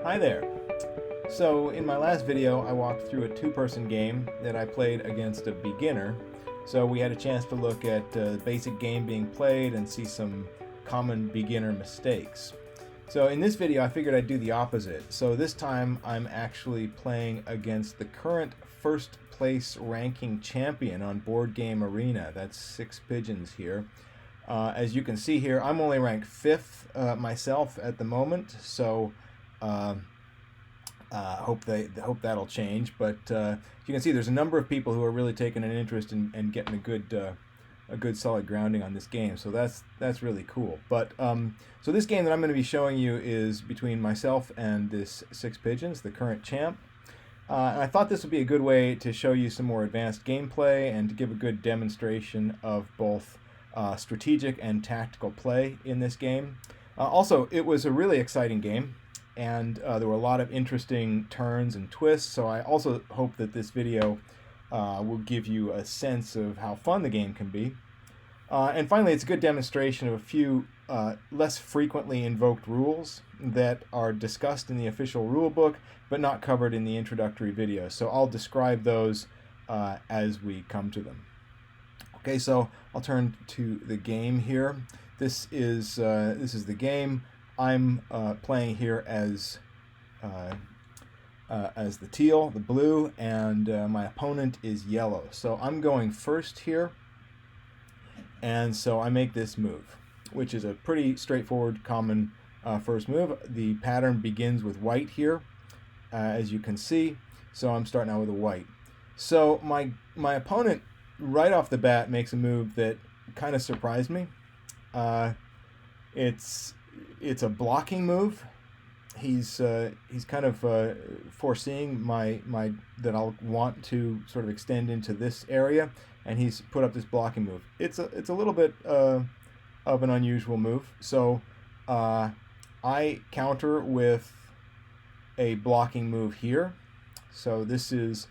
Hi there. So in my last video I walked through a two-person game that I played against a beginner. So we had a chance to look at the basic game being played and see some common beginner mistakes. So in this video I figured I'd do the opposite. So this time I'm actually playing against the current first place ranking champion on Board Game Arena. That's Six Pigeons here. As you can see here, I'm only ranked 5th myself at the moment, so hope that'll change. But you can see there's a number of people who are really taking an interest in getting a good solid grounding on this game. So that's really cool. But so this game that I'm going to be showing you is between myself and this Six Pigeons, the current champ. And I thought this would be a good way to show you some more advanced gameplay and to give a good demonstration of both strategic and tactical play in this game. Also, it was a really exciting game, and there were a lot of interesting turns and twists, so I also hope that this video will give you a sense of how fun the game can be. And finally, it's a good demonstration of a few less frequently invoked rules that are discussed in the official rulebook, but not covered in the introductory video. So I'll describe those as we come to them. Okay, so I'll turn to the game here. This is the game. I'm playing here as the teal, the blue, and my opponent is yellow. So I'm going first here, and so I make this move, which is a pretty straightforward, common first move. The pattern begins with white here, as you can see. So I'm starting out with a white. So my opponent, right off the bat, makes a move that kind of surprised me. It's a blocking move. He's kind of foreseeing that I'll want to sort of extend into this area, and he's put up this blocking move. It's a little bit of an unusual move. So I counter with a blocking move here. So this is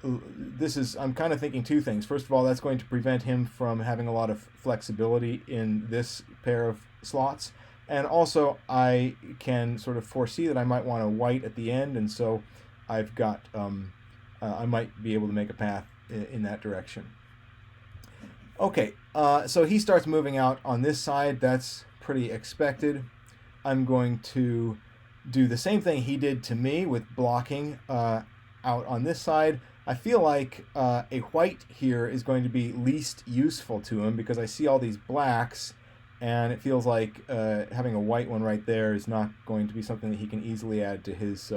I'm kind of thinking two things. First of all, that's going to prevent him from having a lot of flexibility in this pair of slots. And also, I can sort of foresee that I might want a white at the end, and so I've got I might be able to make a path in that direction. Okay, so he starts moving out on this side. That's pretty expected. I'm going to do the same thing he did to me with blocking out on this side. I feel like a white here is going to be least useful to him because I see all these blacks, and it feels like having a white one right there is not going to be something that he can easily add to his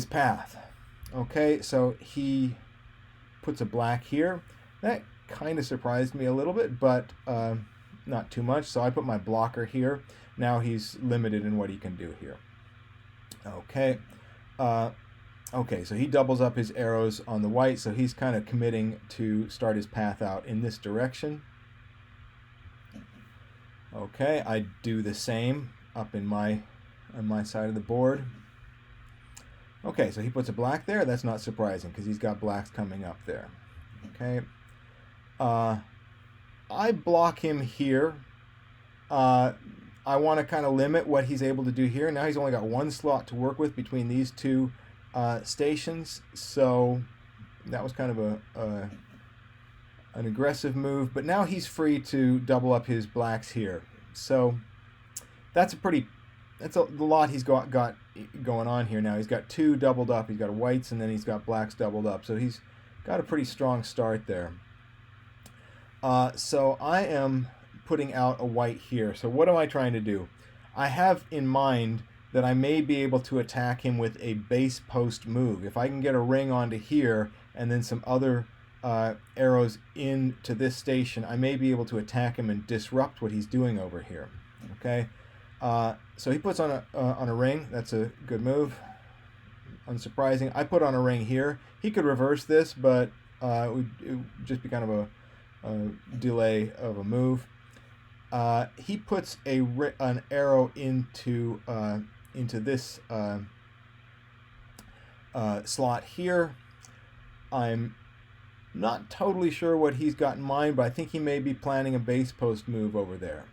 path. Okay, so he puts a black here. That kind of surprised me a little bit, but not too much. So I put my blocker here. Now he's limited in what he can do here. Okay. Okay, so he doubles up his arrows on the white, so he's kind of committing to start his path out in this direction. Okay, I do the same up on my side of the board. Okay, so he puts a black there. That's not surprising because he's got blacks coming up there. Okay, I block him here. I want to kind of limit what he's able to do here. Now he's only got one slot to work with between these two stations, so that was kind of an aggressive move, but now he's free to double up his blacks here. So that's a lot he's got going on here now. He's got two doubled up, he's got whites, and then he's got blacks doubled up, so he's got a pretty strong start there. So I am putting out a white here. So what am I trying to do? I have in mind that I may be able to attack him with a base post move. If I can get a ring onto here and then some other arrows into this station, I may be able to attack him and disrupt what he's doing over here. Okay, so he puts on a ring. That's a good move. Unsurprising. I put on a ring here. He could reverse this, but it would just be kind of a delay of a move. He puts an arrow into this slot here. I'm not totally sure what he's got in mind, but I think he may be planning a base post move over there.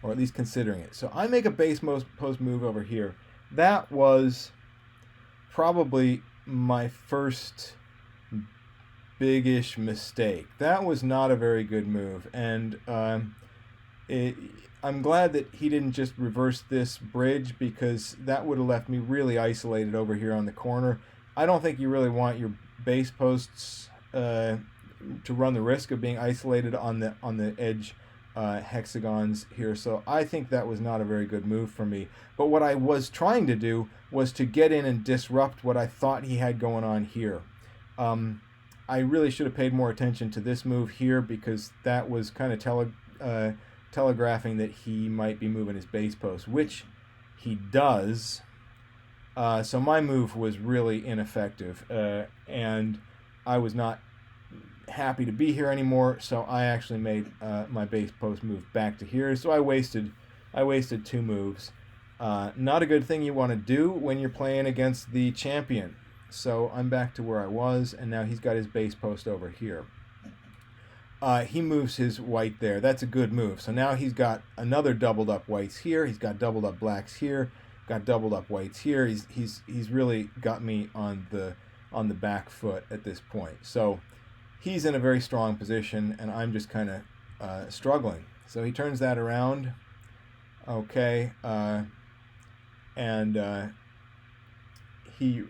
or at least considering it. So I make a base post move over here. That was probably my first big-ish mistake. That was not a very good move, and I'm glad that he didn't just reverse this bridge, because that would have left me really isolated over here on the corner. I don't think you really want your base posts to run the risk of being isolated on the edge hexagons here, so I think that was not a very good move for me. But what I was trying to do was to get in and disrupt what I thought he had going on here. I really should have paid more attention to this move here, because that was kind of telegraphing that he might be moving his base post, which he does. So my move was really ineffective, and I was not happy to be here anymore, so I actually made my base post move back to here. So I wasted 2 moves. Not a good thing you want to do when you're playing against the champion. So I'm back to where I was, and now he's got his base post over here. He moves his white there. That's a good move. So now he's got another doubled up whites here. He's got doubled up blacks here. Got doubled up whites here. He's really got me on the back foot at this point. So he's in a very strong position, and I'm just kind of struggling. So he turns that around. Okay, and he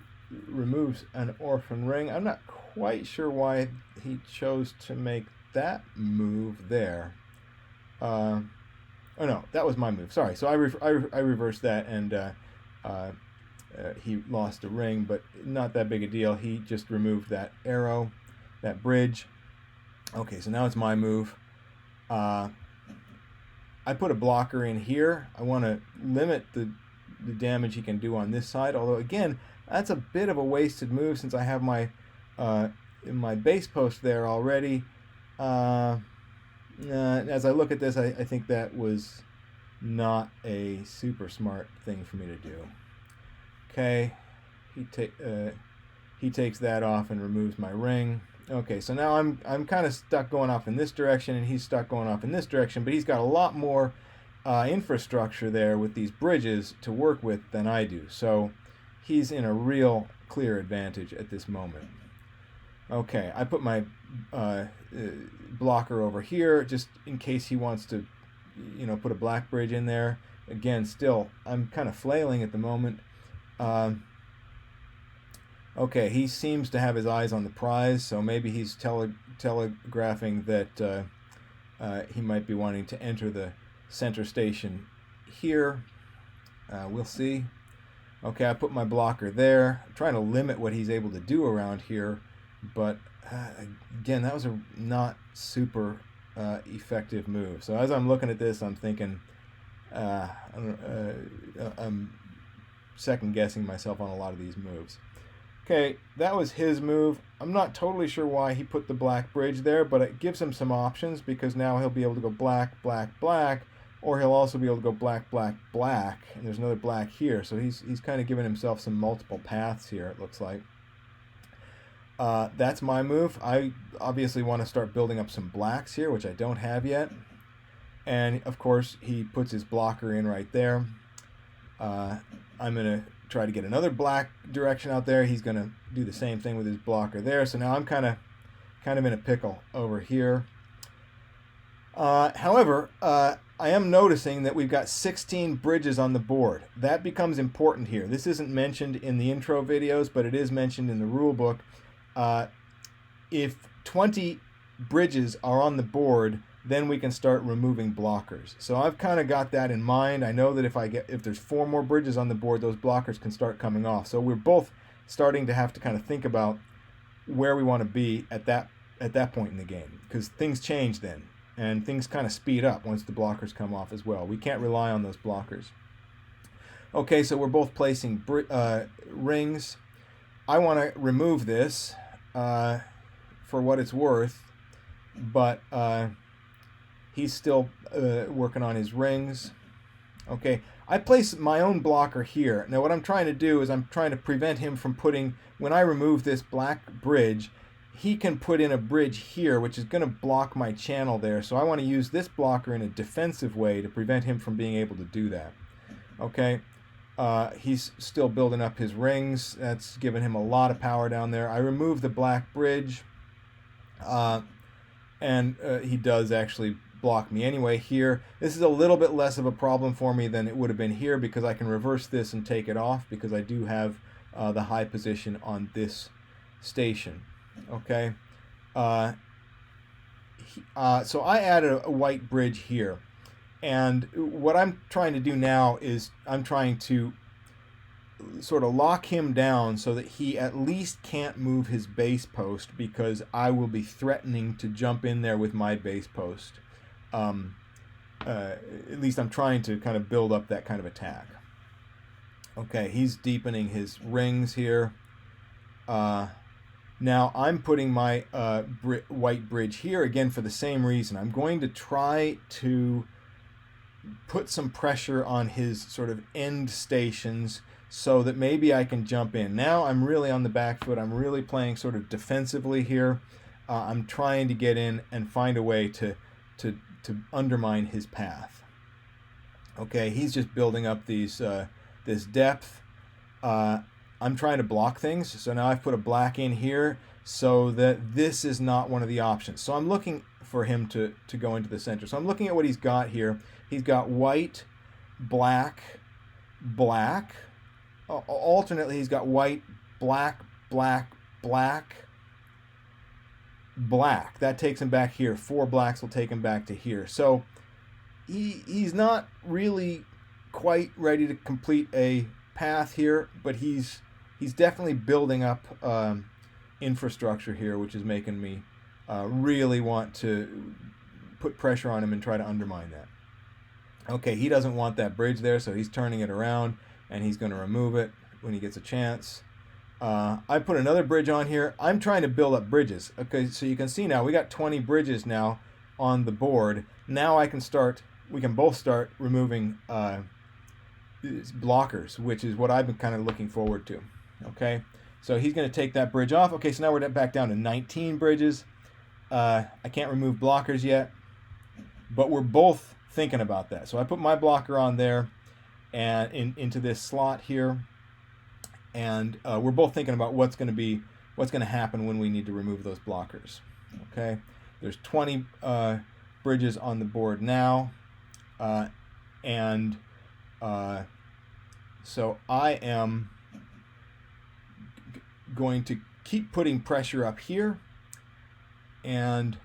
removes an orphan ring. I'm not quite sure why he chose to make that move there. Oh no, that was my move. Sorry. So I reversed that, and he lost a ring, but not that big a deal. He just removed that arrow, that bridge. Okay, so now it's my move. I put a blocker in here. I want to limit the damage he can do on this side, although again, that's a bit of a wasted move since I have my base post there already. As I look at this, I think that was not a super smart thing for me to do. Okay, he takes that off and removes my ring. Okay, so now I'm kind of stuck going off in this direction, and he's stuck going off in this direction, but he's got a lot more infrastructure there with these bridges to work with than I do. So he's in a real clear advantage at this moment. Okay, I put my blocker over here just in case he wants to, put a black bridge in there. Again, still, I'm kind of flailing at the moment. Okay, he seems to have his eyes on the prize, so maybe he's telegraphing that he might be wanting to enter the center station here. We'll see. Okay, I put my blocker there. I'm trying to limit what he's able to do around here, but again, that was a not super effective move. So as I'm looking at this, I'm thinking, I'm second guessing myself on a lot of these moves. Okay, that was his move. I'm not totally sure why he put the black bridge there, but it gives him some options, because now he'll be able to go black, black, black, or he'll also be able to go black, black, black, and there's another black here. So he's kind of giving himself some multiple paths here, it looks like. That's my move. I obviously want to start building up some blacks here, which I don't have yet. And, of course, he puts his blocker in right there. I'm going to try to get another black direction out there. He's going to do the same thing with his blocker there. So now I'm kind of in a pickle over here. However, I am noticing that we've got 16 bridges on the board. That becomes important here. This isn't mentioned in the intro videos, but it is mentioned in the rule book. If 20 bridges are on the board, then we can start removing blockers. So I've kind of got that in mind. I know that if there's 4 more bridges on the board, those blockers can start coming off. So we're both starting to have to kind of think about where we want to be at that point in the game, because things change then, and things kind of speed up once the blockers come off as well. We can't rely on those blockers. Okay, so we're both placing rings. I want to remove this for what it's worth, but he's still working on his rings. Okay, I place my own blocker here. Now what I'm trying to do is I'm trying to prevent him from putting, when I remove this black bridge, he can put in a bridge here, which is going to block my channel there. So I want to use this blocker in a defensive way to prevent him from being able to do that. Okay, he's still building up his rings. That's giving him a lot of power down there. I remove the black bridge, and he does actually block me anyway here. This is a little bit less of a problem for me than it would have been here, because I can reverse this and take it off, because I do have the high position on this station. Okay, so I added a white bridge here, and what I'm trying to do now is I'm trying to sort of lock him down so that he at least can't move his base post, because I will be threatening to jump in there with my base post. At least I'm trying to kind of build up that kind of attack. Okay, he's deepening his rings here. Now I'm putting my white bridge here again for the same reason. I'm going to try to put some pressure on his sort of end stations so that maybe I can jump in. Now I'm really on the back foot. I'm really playing sort of defensively here. I'm trying to get in and find a way to undermine his path. Okay, he's just building up these this depth. I'm trying to block things, so now I've put a black in here so that this is not one of the options. So I'm looking for him to go into the center. So I'm looking at what he's got here. He's got white, black, black. Alternately, he's got white, black, black, black, black. That takes him back here. 4 blacks will take him back to here. So he's not really quite ready to complete a path here, but he's definitely building up infrastructure here, which is making me really want to put pressure on him and try to undermine that. Okay, he doesn't want that bridge there, so he's turning it around, and he's going to remove it when he gets a chance. I put another bridge on here. I'm trying to build up bridges. Okay, so you can see now we got 20 bridges now on the board. Now we can both start removing blockers, which is what I've been kind of looking forward to. Okay, so he's going to take that bridge off. Okay, so now we're back down to 19 bridges. I can't remove blockers yet, but we're both thinking about that. So I put my blocker on there and into this slot here, and we're both thinking about what's going to happen when we need to remove those blockers. Okay, there's 20 bridges on the board now, and so I am going to keep putting pressure up here, and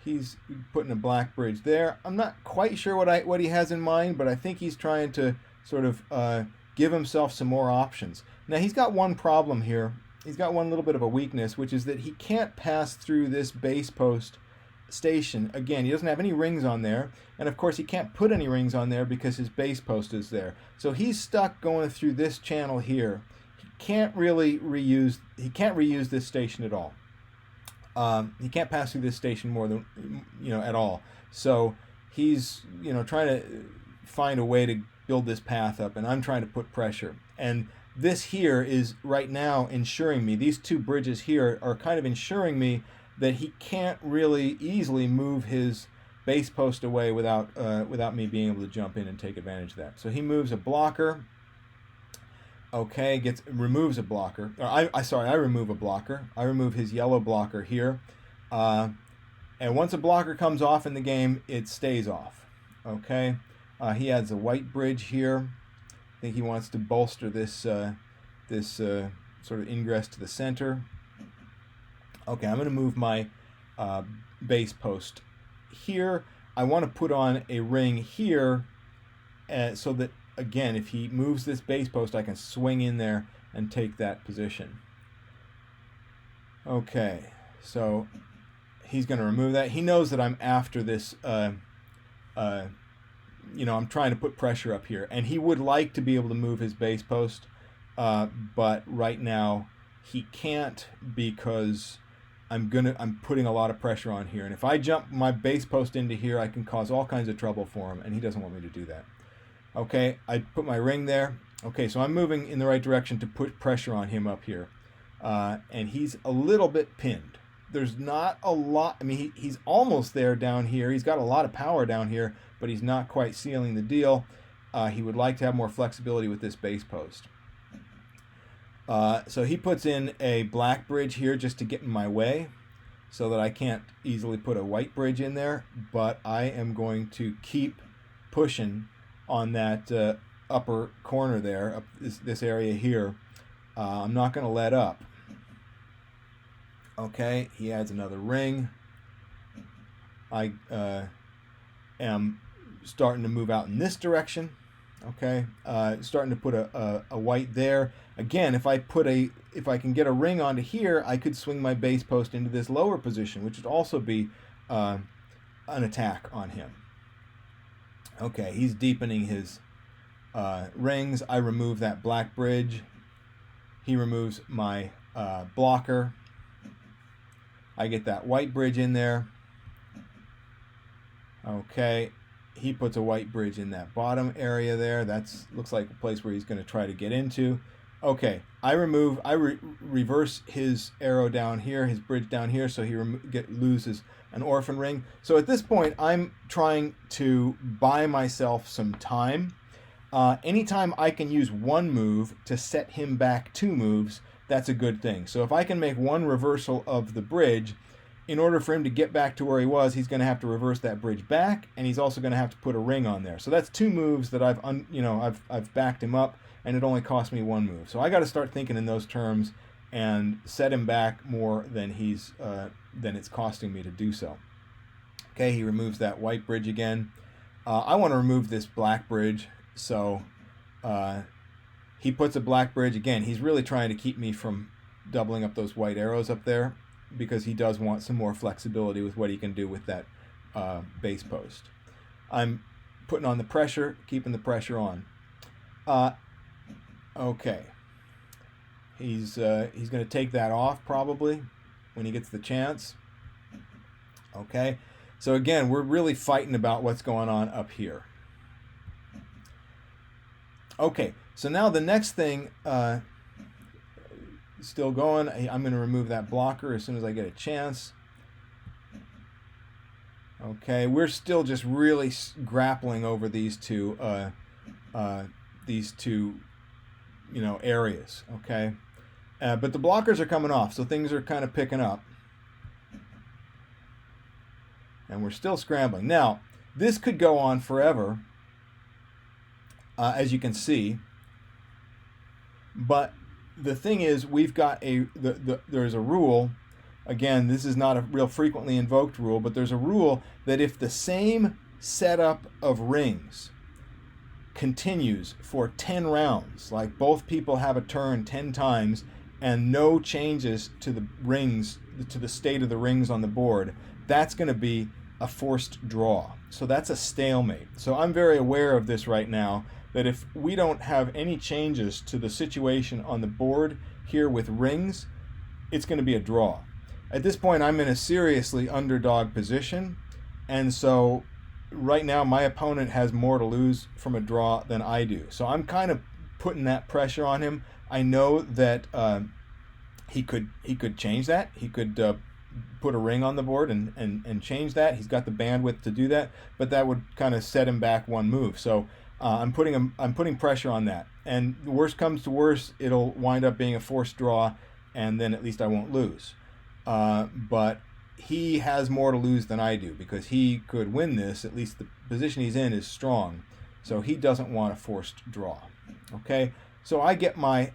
he's putting a black bridge there. I'm not quite sure what he has in mind, but I think he's trying to sort of give himself some more options. Now he's got one problem here. He's got one little bit of a weakness, which is that he can't pass through this base post station. Again, he doesn't have any rings on there, and of course he can't put any rings on there because his base post is there. So he's stuck going through this channel here. He can't reuse this station at all. He can't pass through this station more than at all. So he's trying to find a way to build this path up, and I'm trying to put pressure. And this here is right now ensuring me, these 2 bridges here are kind of ensuring me that he can't really easily move his base post away without me being able to jump in and take advantage of that. So he moves a blocker. Okay, removes a blocker. I remove a blocker. I remove his yellow blocker here. And once a blocker comes off in the game, it stays off. Okay, he adds a white bridge here. I think he wants to bolster this sort of ingress to the center. Okay, I'm going to move my base post here. I want to put on a ring here so that, again, if he moves this base post, I can swing in there and take that position. Okay, so he's going to remove that. He knows that I'm after this, I'm trying to put pressure up here. And he would like to be able to move his base post, but right now he can't, because I'm putting a lot of pressure on here. And if I jump my base post into here, I can cause all kinds of trouble for him, and he doesn't want me to do that. Okay, I put my ring there. Okay, so I'm moving in the right direction to put pressure on him up here. and he's a little bit pinned. There's not a lot. I mean, he's almost there down here. He's got a lot of power down here, but he's not quite sealing the deal. He would like to have more flexibility with this base post. So he puts in a black bridge here just to get in my way so that I can't easily put a white bridge in there, but I am going to keep pushing on that upper corner there, up this area here. I'm not going to let up. Okay, he adds another ring. I am starting to move out in this direction. Okay, starting to put a white there. Again, if I can get a ring onto here, I could swing my base post into this lower position, which would also be an attack on him. Okay, he's deepening his rings. I remove that black bridge. He removes my blocker. I get that white bridge in there. Okay, he puts a white bridge in that bottom area there. That's looks like a place where he's going to try to get into. Okay, I reverse his arrow down here, his bridge down here, so he loses an orphan ring. So at this point, I'm trying to buy myself some time. Anytime I can use one move to set him back 2 moves, that's a good thing. So if I can make one reversal of the bridge, in order for him to get back to where he was, he's going to have to reverse that bridge back, and he's also going to have to put a ring on there. So that's 2 moves that I've backed him up, and it only cost me 1 move. So I got to start thinking in those terms and set him back more than than it's costing me to do so. Okay, he removes that white bridge again. I want to remove this black bridge, so he puts a black bridge again. He's really trying to keep me from doubling up those white arrows up there, because he does want some more flexibility with what he can do with that base post. I'm putting on the pressure, keeping the pressure on. Okay. He's going to take that off probably when he gets the chance. Okay. So again, we're really fighting about what's going on up here. Okay. So now the next thing, still going. I'm going to remove that blocker as soon as I get a chance. Okay, we're still just really grappling over these two areas. Okay, but the blockers are coming off, so things are kind of picking up, and we're still scrambling. Now, this could go on forever, as you can see, but the thing is, we've got there's a rule. Again, this is not a real frequently invoked rule, but there's a rule that if the same setup of rings continues for 10 rounds, like both people have a turn 10 times and no changes to the rings, to the state of the rings on the board, that's going to be a forced draw. So that's a stalemate. So I'm very aware of this right now, that if we don't have any changes to the situation on the board here with rings, it's going to be a draw. At this point, I'm in a seriously underdog position, and so right now my opponent has more to lose from a draw than I do. So I'm kind of putting that pressure on him. I know that he could change that. He could put a ring on the board and change that. He's got the bandwidth to do that, but that would kind of set him back 1 move. So I'm putting pressure on that. And the worst comes to worst, it'll wind up being a forced draw, and then at least I won't lose. But he has more to lose than I do, because he could win this. At least the position he's in is strong, so he doesn't want a forced draw. Okay, so I get my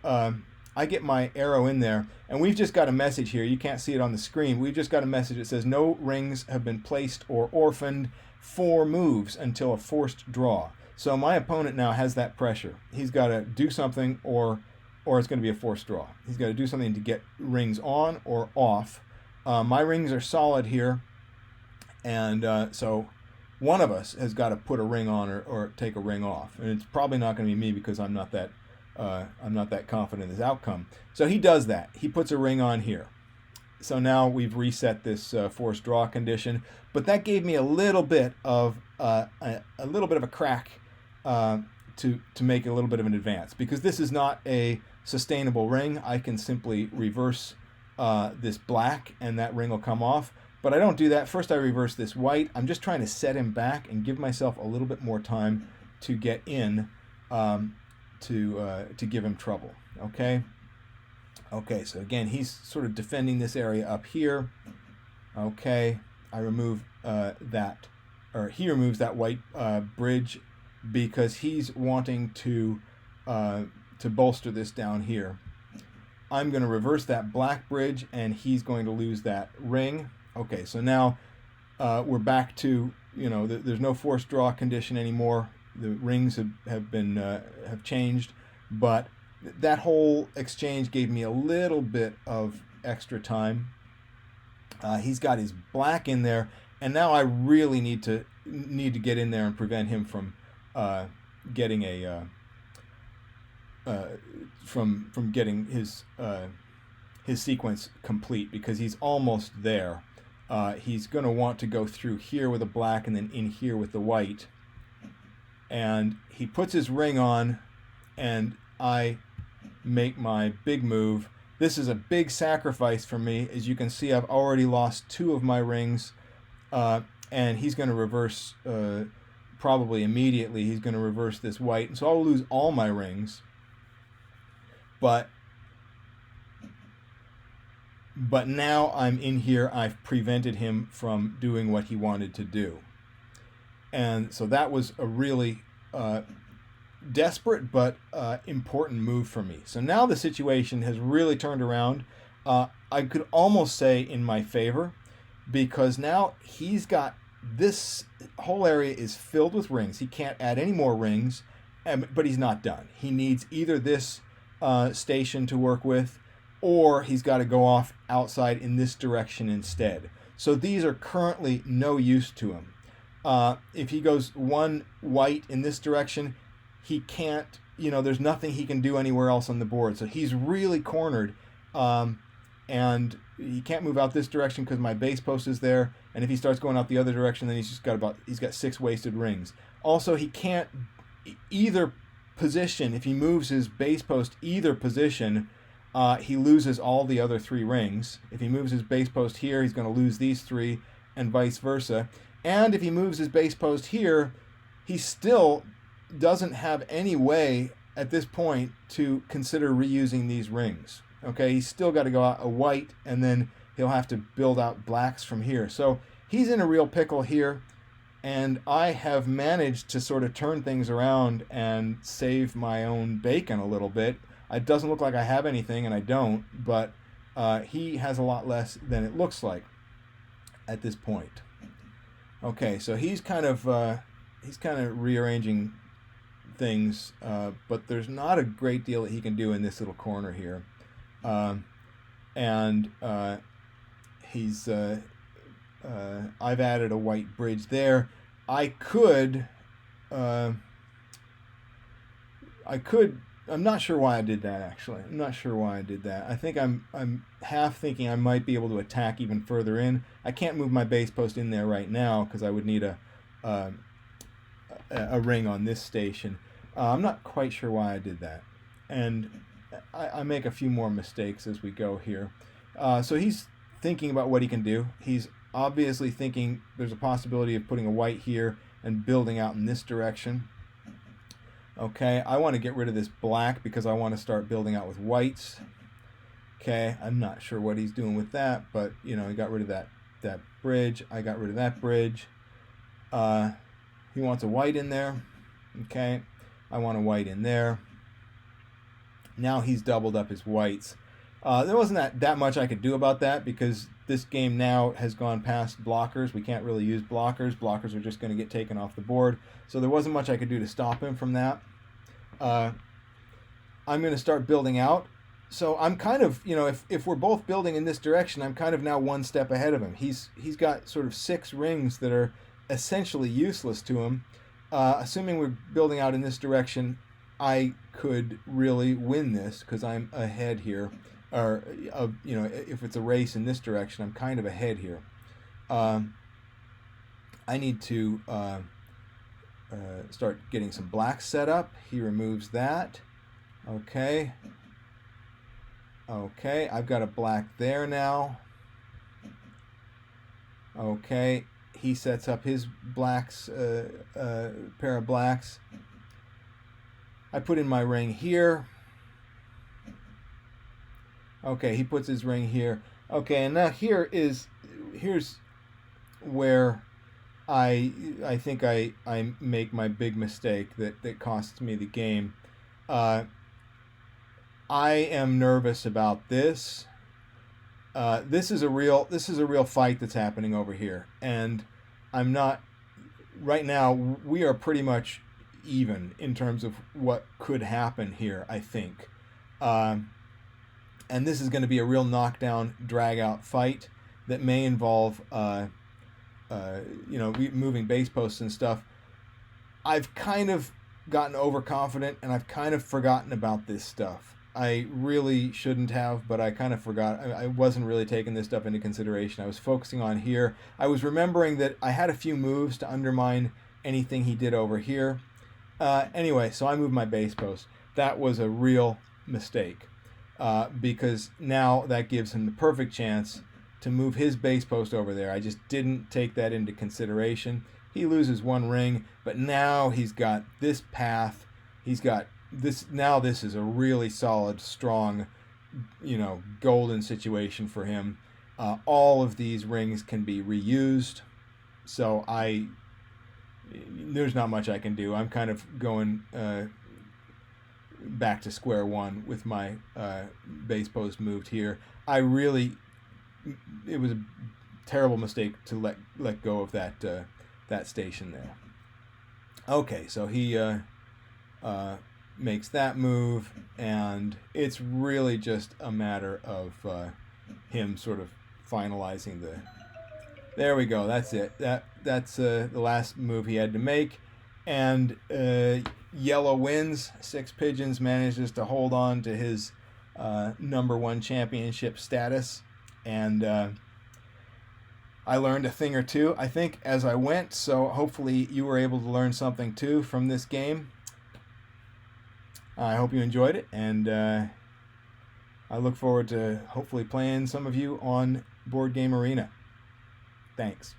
arrow in there, and we've just got a message here. You can't see it on the screen. We've just got a message that says no rings have been placed or orphaned 4 moves until a forced draw. So my opponent now has that pressure. He's got to do something, or it's going to be a forced draw. He's got to do something to get rings on or off. My rings are solid here, and so one of us has got to put a ring on or take a ring off, and it's probably not going to be me, because I'm not that confident in this outcome. So he does that. He puts a ring on here. So now we've reset this forced draw condition, but that gave me a little bit of a crack to make a little bit of an advance, because this is not a sustainable ring, I can simply reverse this black and that ring will come off. But I don't do that. First I reverse this white. I'm just trying to set him back and give myself a little bit more time to get in to give him trouble. Okay. Okay, so again, he's sort of defending this area up here. Okay, I remove that, or he removes that white bridge because he's wanting to bolster this down here. I'm going to reverse that black bridge, and he's going to lose that ring. Okay, so now we're back to, there's no forced draw condition anymore. The rings have changed, but that whole exchange gave me a little bit of extra time. He's got his black in there, and now I really need to get in there and prevent him from getting from getting his sequence complete, because he's almost there. He's going to want to go through here with a black and then in here with the white, and he puts his ring on, and I make my big move. This is a big sacrifice for me. As you can see, I've already lost 2 of my rings, and he's going to reverse probably immediately. He's going to reverse this white, and so I'll lose all my rings. But now I'm in here. I've prevented him from doing what he wanted to do, and so that was a really desperate but important move for me. So now the situation has really turned around. I could almost say in my favor, because now he's got this whole area is filled with rings. He can't add any more rings, but he's not done. He needs either this station to work with, or he's got to go off outside in this direction instead. So these are currently no use to him. If he goes 1 white in this direction, he can't, there's nothing he can do anywhere else on the board. So he's really cornered, and he can't move out this direction because my base post is there. And if he starts going out the other direction, then he's got 6 wasted rings. Also, he can't either position. If he moves his base post either position, he loses all the other 3 rings. If he moves his base post here, he's going to lose these 3, and vice versa. And if he moves his base post here, he still doesn't have any way at this point to consider reusing these rings. Okay, he's still got to go out a white, and then he'll have to build out blacks from here. So he's in a real pickle here, and I have managed to sort of turn things around and save my own bacon a little bit. It doesn't look like I have anything, and I don't, but he has a lot less than it looks like at this point. Okay, so he's kind of rearranging things, but there's not a great deal that he can do in this little corner here, and he's I've added a white bridge there. I could I'm not sure why I did that, actually. I'm not sure why I did that. I think I'm half thinking I might be able to attack even further in. I can't move my base post in there right now because I would need a ring on this station. I'm not quite sure why I did that. And I make a few more mistakes as we go here. So he's thinking about what he can do. He's obviously thinking there's a possibility of putting a white here and building out in this direction. Okay, I want to get rid of this black because I want to start building out with whites. Okay, I'm not sure what he's doing with that, but he got rid of that bridge. I got rid of that bridge. He wants a white in there. Okay, I want a white in there. Now he's doubled up his whites. There wasn't that much I could do about that because this game now has gone past blockers. We can't really use blockers. Blockers are just going to get taken off the board. So there wasn't much I could do to stop him from that. I'm going to start building out. So I'm kind of, if we're both building in this direction, I'm kind of now one step ahead of him. He's got sort of 6 rings that are essentially useless to him. Assuming we're building out in this direction, I could really win this because I'm ahead here. Or, if it's a race in this direction, I'm kind of ahead here. I need to start getting some blacks set up. He removes that. Okay. Okay, I've got a black there now. Okay, he sets up his blacks, pair of blacks. I put in my ring here. Okay, he puts his ring here. Okay, and now here's where I think I make my big mistake that costs me the game. I am nervous about this. This is a real fight that's happening over here, and I'm not right now. We are pretty much even in terms of what could happen here, I think. And this is going to be a real knockdown, drag-out fight that may involve, moving base posts and stuff. I've kind of gotten overconfident, and I've kind of forgotten about this stuff. I really shouldn't have, but I kind of forgot. I wasn't really taking this stuff into consideration. I was focusing on here. I was remembering that I had a few moves to undermine anything he did over here. Anyway, so I moved my base post. That was a real mistake because now that gives him the perfect chance to move his base post over there. I just didn't take that into consideration. He loses one ring, but now he's got this path. He's got this. Now this is a really solid, strong, golden situation for him. All of these rings can be reused. So there's not much I can do. I'm kind of going back to square one with my base post moved here. It was a terrible mistake to let go of that station there. Okay, so he makes that move, and it's really just a matter of him sort of finalizing the. There we go. That's it. That's the last move he had to make, and yellow wins. Six Pigeons manages to hold on to his number one championship status, and I learned a thing or two, I think, as I went. So hopefully you were able to learn something too from this game. I hope you enjoyed it, and I look forward to hopefully playing some of you on Board Game Arena. Thanks.